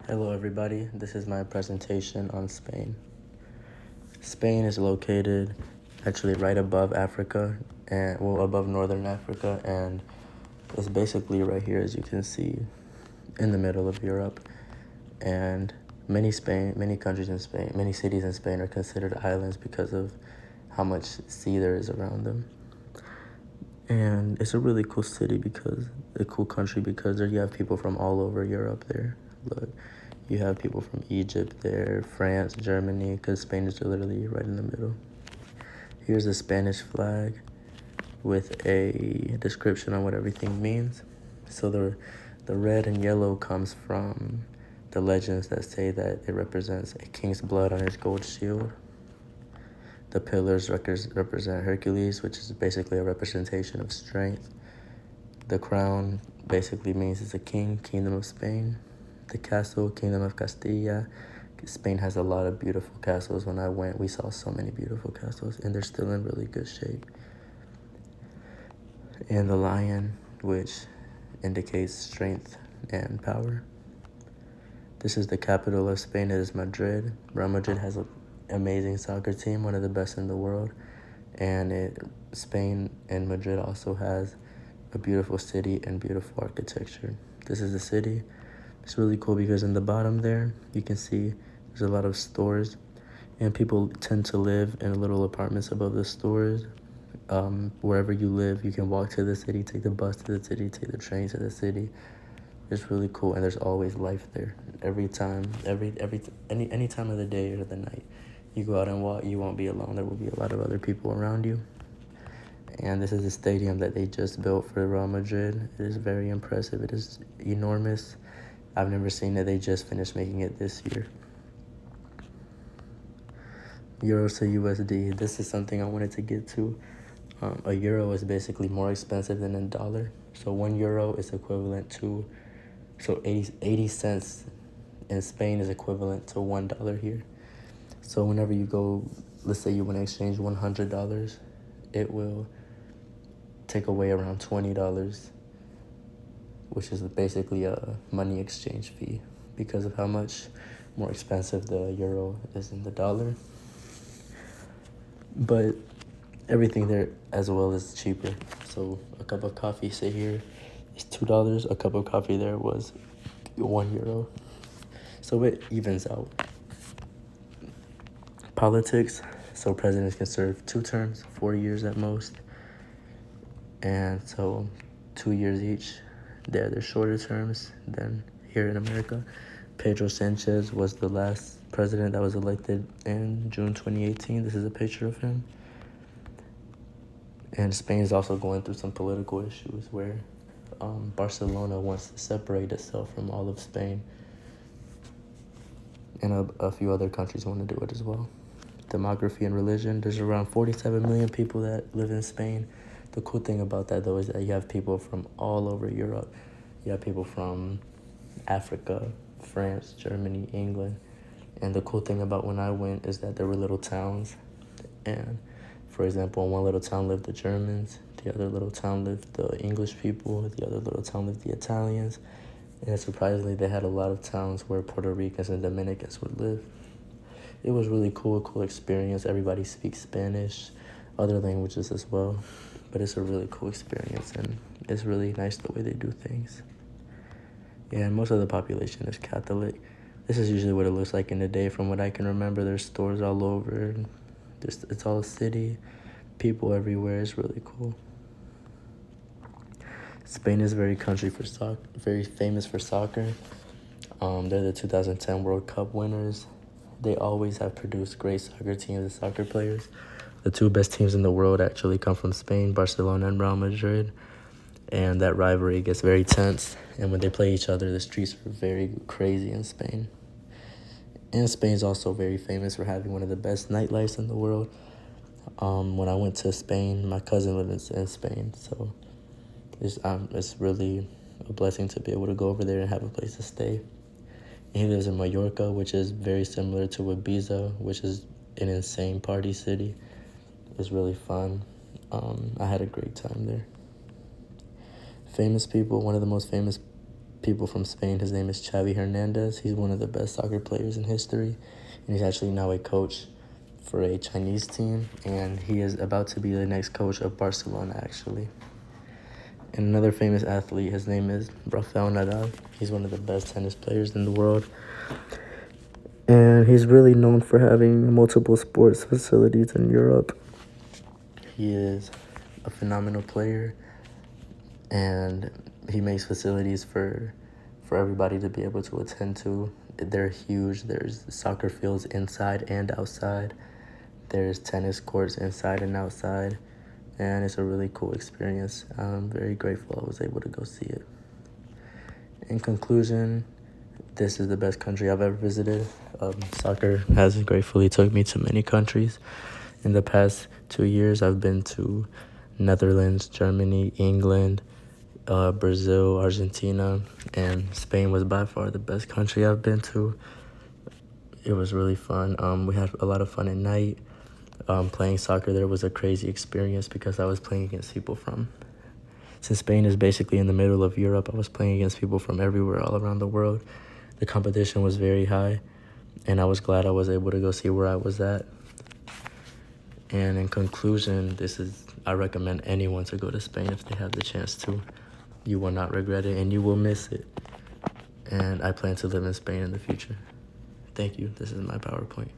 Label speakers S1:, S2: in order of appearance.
S1: Hello everybody, this is my presentation on Spain. Spain is located actually right above Africa, and above northern Africa, and it's basically right here, as you can see, in the middle of Europe. And many countries in Spain, many cities in Spain are considered islands because of how much sea there is around them. And it's a really cool country because there you have people from all over Europe there. Look, you have people from Egypt there, France, Germany, because Spain is literally right in the middle. Here's a Spanish flag with a description on what everything means. So the red and yellow comes from the legends that say that it represents a king's blood on his gold shield. The pillars represent Hercules, which is basically a representation of strength. The crown basically means it's a king, Kingdom of Spain. The castle, Kingdom of Castilla. Spain has a lot of beautiful castles. When I went, we saw so many beautiful castles, and they're still in really good shape. And the lion, which indicates strength and power. This is the capital of Spain. It is Madrid. Real Madrid has an amazing soccer team, one of the best in the world. And Spain and Madrid also has a beautiful city and beautiful architecture. This is the city. It's really cool because in the bottom there, you can see there's a lot of stores, and people tend to live in little apartments above the stores. Wherever you live, you can walk to the city, take the bus to the city, take the train to the city. It's really cool, and there's always life there. Any time of the day or the night, you go out and walk, you won't be alone. There will be a lot of other people around you. And this is a stadium that they just built for Real Madrid. It is very impressive. It is enormous. I've never seen it. They just finished making it this year. Euros to USD. This is something I wanted to get to. A euro is basically more expensive than a dollar. So 1 euro is equivalent to, 80 cents in Spain is equivalent to $1 here. So whenever you go, let's say you want to exchange $100, it will take away around $20, which is basically a money exchange fee because of how much more expensive the euro is than the dollar. But everything there as well is cheaper. So a cup of coffee, say here, is $2. A cup of coffee there was 1 euro. So it evens out. Politics. So presidents can serve 2 terms, 4 years at most. And so 2 years each. They're shorter terms than here in America. Pedro Sanchez was the last president that was elected in June 2018. This is a picture of him. And Spain is also going through some political issues where Barcelona wants to separate itself from all of Spain. And a few other countries want to do it as well. Demography and religion. There's around 47 million people that live in Spain. The cool thing about that, though, is that you have people from all over Europe. You have people from Africa, France, Germany, England. And the cool thing about when I went is that there were little towns. And, for example, in one little town lived the Germans. The other little town lived the English people. The other little town lived the Italians. And surprisingly, they had a lot of towns where Puerto Ricans and Dominicans would live. It was really cool experience. Everybody speaks Spanish, other languages as well. But it's a really cool experience, and it's really nice the way they do things. Yeah, and most of the population is Catholic. This is usually what it looks like in the day. From what I can remember, there's stores all over. It's all a city, people everywhere. It's really cool. Spain is very famous for soccer. They're the 2010 World Cup winners. They always have produced great soccer teams and soccer players. The 2 best teams in the world actually come from Spain, Barcelona and Real Madrid. And that rivalry gets very tense. And when they play each other, the streets are very crazy in Spain. And Spain is also very famous for having one of the best nightlifes in the world. When I went to Spain, my cousin lived in Spain. So it's really a blessing to be able to go over there and have a place to stay. And he lives in Mallorca, which is very similar to Ibiza, which is an insane party city. It's really fun. I had a great time there. Famous people. One of the most famous people from Spain. His name is Xavi Hernandez. He's one of the best soccer players in history, and he's actually now a coach for a Chinese team, and he is about to be the next coach of Barcelona, actually. And another famous athlete, his name is Rafael Nadal. He's one of the best tennis players in the world, and he's really known for having multiple sports facilities in Europe. He is a phenomenal player, and he makes facilities for everybody to be able to attend to. They're huge. There's soccer fields inside and outside. There's tennis courts inside and outside, and it's a really cool experience. I'm very grateful I was able to go see it. In conclusion, this is the best country I've ever visited. Soccer has gratefully took me to many countries. In the past 2 years, I've been to Netherlands, Germany, England, Brazil, Argentina, and Spain was by far the best country I've been to. It was really fun. We had a lot of fun at night. Playing soccer there was a crazy experience because I was playing against people since Spain is basically in the middle of Europe, I was playing against people from everywhere, all around the world. The competition was very high, and I was glad I was able to go see where I was at. And in conclusion, I recommend anyone to go to Spain if they have the chance to. You will not regret it, and you will miss it. And I plan to live in Spain in the future. Thank you. This is my PowerPoint.